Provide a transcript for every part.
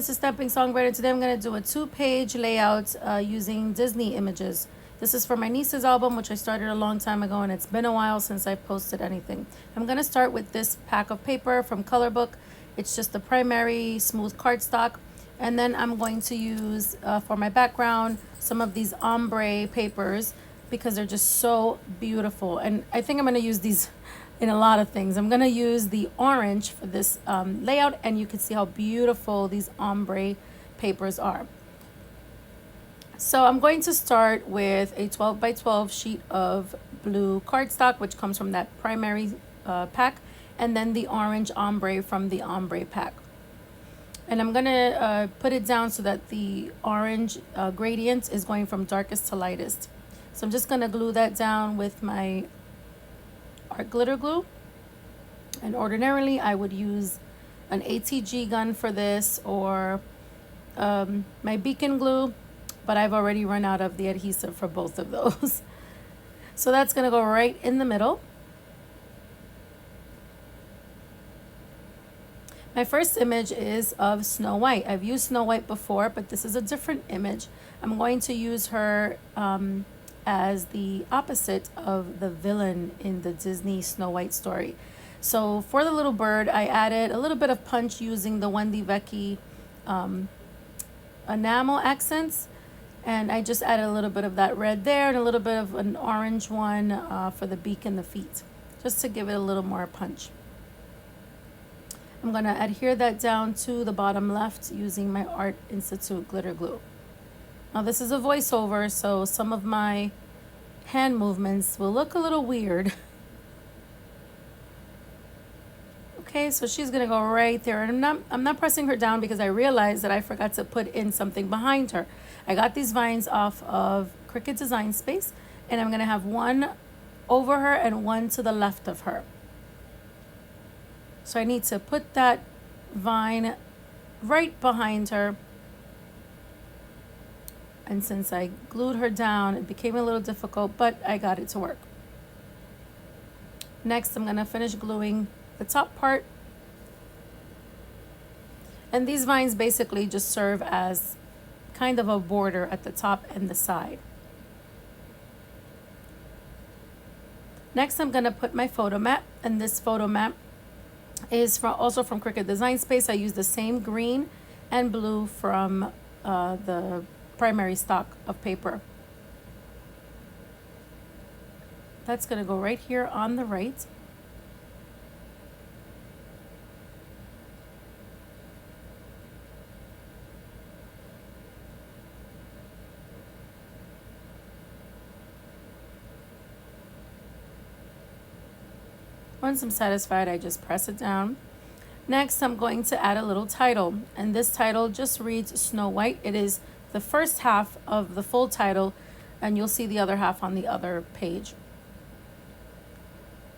this is Stepping Songwriter. Today I'm going to do a 2-page layout using Disney images. This is for my niece's album, which I started a long time ago, and it's been a while since I've posted anything. I'm going to start with this pack of paper from Scrapbook. It's just the primary smooth cardstock. And then I'm going to use, for my background, some of these ombre papers because they're just so beautiful. And I think I'm going to use these in a lot of things. I'm going to use the orange for this layout, and you can see how beautiful these ombre papers are. So I'm going to start with a 12 by 12 sheet of blue cardstock, which comes from that primary pack, and then the orange ombre from the ombre pack. And I'm going to put it down so that the orange gradient is going from darkest to lightest. So I'm just going to glue that down with my art glitter glue. And ordinarily I would use an ATG gun for this, or my beacon glue, but I've already run out of the adhesive for both of those. So that's going to go right in the middle. My first image is of Snow White. I've used Snow White before, but this is a different image. I'm going to use her as the opposite of the villain in the Disney Snow White story. So for the little bird, I added a little bit of punch using the Wendy Vecchi enamel accents. And I just added a little bit of that red there and a little bit of an orange one for the beak and the feet, just to give it a little more punch. I'm going to adhere that down to the bottom left using my Art Institute glitter glue. Now this is a voiceover, so some of my hand movements will look a little weird. Okay, so she's going to go right there, and I'm not pressing her down because I realized that I forgot to put in something behind her. I got these vines off of Cricut Design Space, and I'm going to have one over her and one to the left of her. So I need to put that vine right behind her. And since I glued her down, it became a little difficult, but I got it to work. Next, I'm going to finish gluing the top part. And these vines basically just serve as kind of a border at the top and the side. Next, I'm going to put my photo mat, and this photo mat is also from Cricut Design Space. I use the same green and blue from the primary stock of paper. That's going to go right here on the right. Once I'm satisfied, I just press it down. Next, I'm going to add a little title, and this title just reads Snow White. It is the first half of the full title, and you'll see the other half on the other page.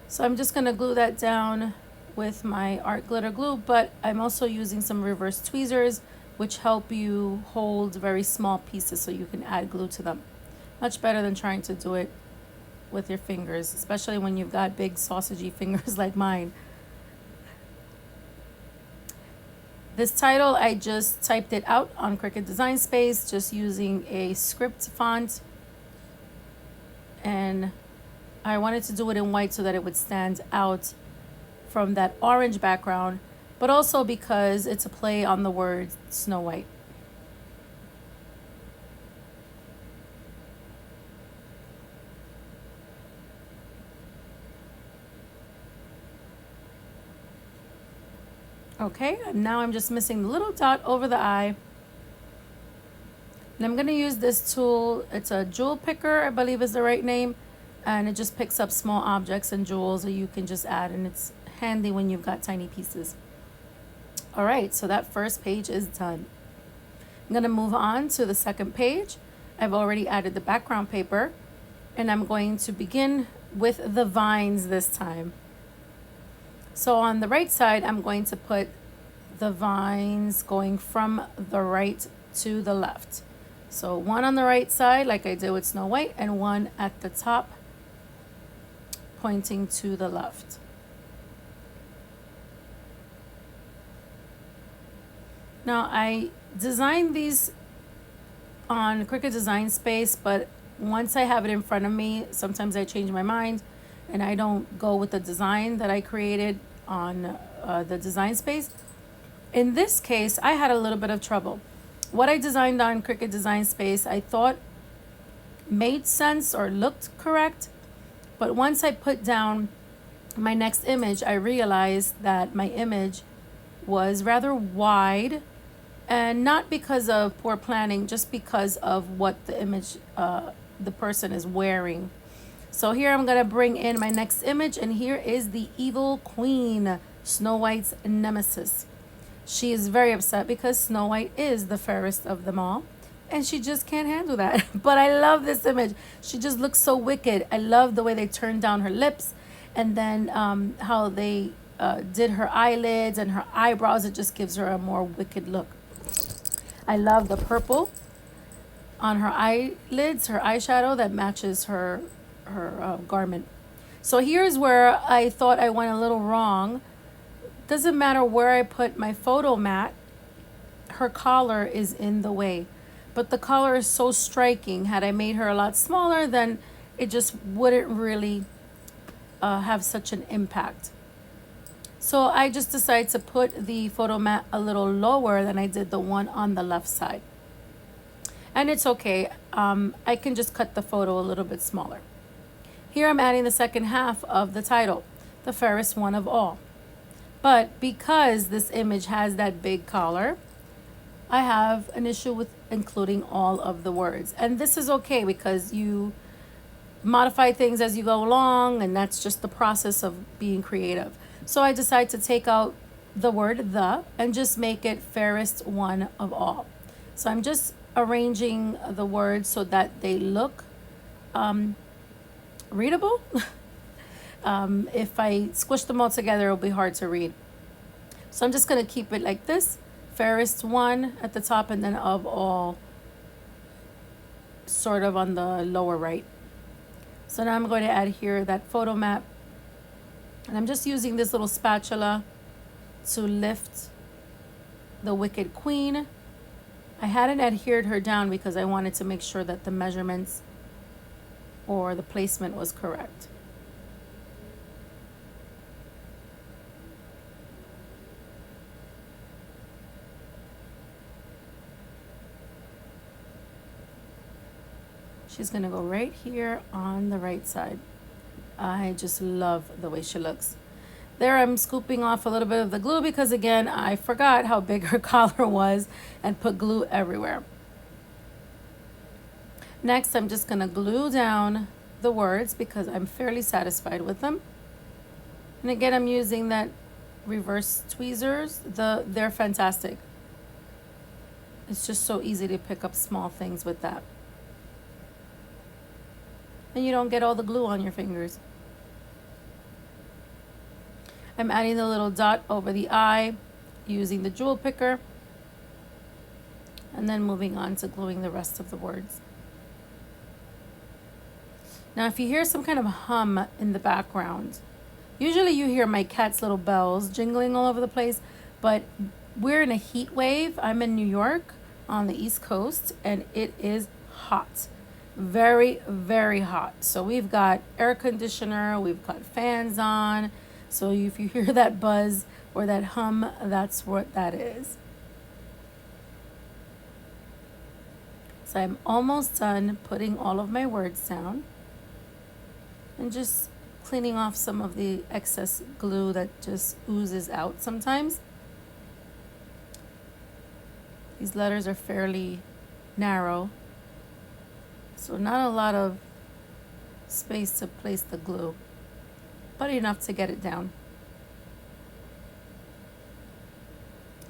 So I'm just going to glue that down with my art glitter glue, but I'm also using some reverse tweezers, which help you hold very small pieces so you can add glue to them. Much better than trying to do it with your fingers, especially when you've got big sausagey fingers like mine. This title, I just typed it out on Cricut Design Space, just using a script font. And I wanted to do it in white so that it would stand out from that orange background, but also because it's a play on the word Snow White. Okay, and now I'm just missing the little dot over the eye. And I'm going to use this tool. It's a jewel picker, I believe is the right name. And it just picks up small objects and jewels that you can just add. And it's handy when you've got tiny pieces. All right, so that first page is done. I'm going to move on to the second page. I've already added the background paper. And I'm going to begin with the vines this time. So on the right side, I'm going to put the vines going from the right to the left. So one on the right side, like I did with Snow White, and one at the top, pointing to the left. Now I designed these on Cricut Design Space, but once I have it in front of me, sometimes I change my mind and I don't go with the design that I created on the Design Space. In this case, I had a little bit of trouble. What I designed on Cricut Design Space, I thought made sense or looked correct, but once I put down my next image, I realized that my image was rather wide, and not because of poor planning, just because of what the image, the person is wearing. So here I'm gonna bring in my next image, and here is the evil queen, Snow White's nemesis. She is very upset because Snow White is the fairest of them all, and she just can't handle that. But I love this image. She just looks so wicked. I love the way they turned down her lips, and then how they did her eyelids and her eyebrows. It just gives her a more wicked look. I love the purple on her eyelids, her eyeshadow that matches her garment. So here's where I thought I went a little wrong. Doesn't matter where I put my photo mat, her collar is in the way. But the collar is so striking. Had I made her a lot smaller, then it just wouldn't really have such an impact. So I just decided to put the photo mat a little lower than I did the one on the left side. And it's okay. I can just cut the photo a little bit smaller. Here I'm adding the second half of the title, the fairest one of all. But because this image has that big collar, I have an issue with including all of the words. And this is okay because you modify things as you go along, and that's just the process of being creative. So I decided to take out the word the and just make it fairest one of all. So I'm just arranging the words so that they look readable. If I squish them all together, it'll be hard to read. So I'm just going to keep it like this. Fairest one at the top, and then of all sort of on the lower right. So now I'm going to add here that photo map. And I'm just using this little spatula to lift the Wicked Queen. I hadn't adhered her down because I wanted to make sure that the measurements or the placement was correct. She's gonna go right here on the right side. I just love the way she looks. There I'm scooping off a little bit of the glue because again, I forgot how big her collar was and put glue everywhere. Next, I'm just gonna glue down the words because I'm fairly satisfied with them. And again, I'm using that reverse tweezers. They're fantastic. It's just so easy to pick up small things with that. And you don't get all the glue on your fingers. I'm adding the little dot over the eye using the jewel picker, and then moving on to gluing the rest of the words. Now, if you hear some kind of hum in the background, usually you hear my cat's little bells jingling all over the place, but we're in a heat wave. I'm in New York on the East Coast, and it is hot. Very, very hot. So we've got air conditioner, we've got fans on. So if you hear that buzz or that hum, that's what that is. So I'm almost done putting all of my words down and just cleaning off some of the excess glue that just oozes out sometimes. These letters are fairly narrow, so not a lot of space to place the glue, but enough to get it down.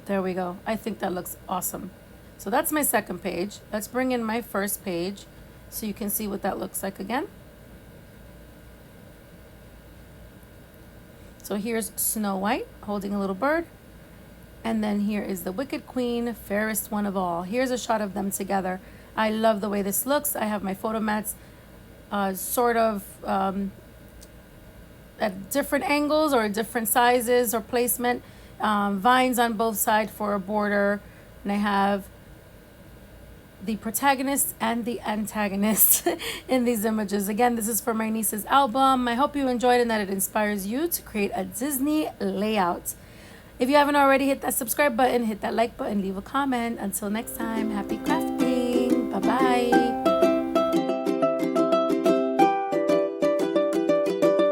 There we go. I think that looks awesome. So that's my second page. Let's bring in my first page so you can see what that looks like again. So here's Snow White holding a little bird. And then here is the Wicked Queen, fairest one of all. Here's a shot of them together. I love the way this looks. I have my photo mats sort of at different angles or different sizes or placement. Vines on both sides for a border. and I have the protagonist and the antagonist in these images. Again, this is for my niece's album. I hope you enjoyed and that it inspires you to create a Disney layout. If you haven't already, hit that subscribe button, hit that like button, leave a comment. Until next time, happy crafting. Bye-bye.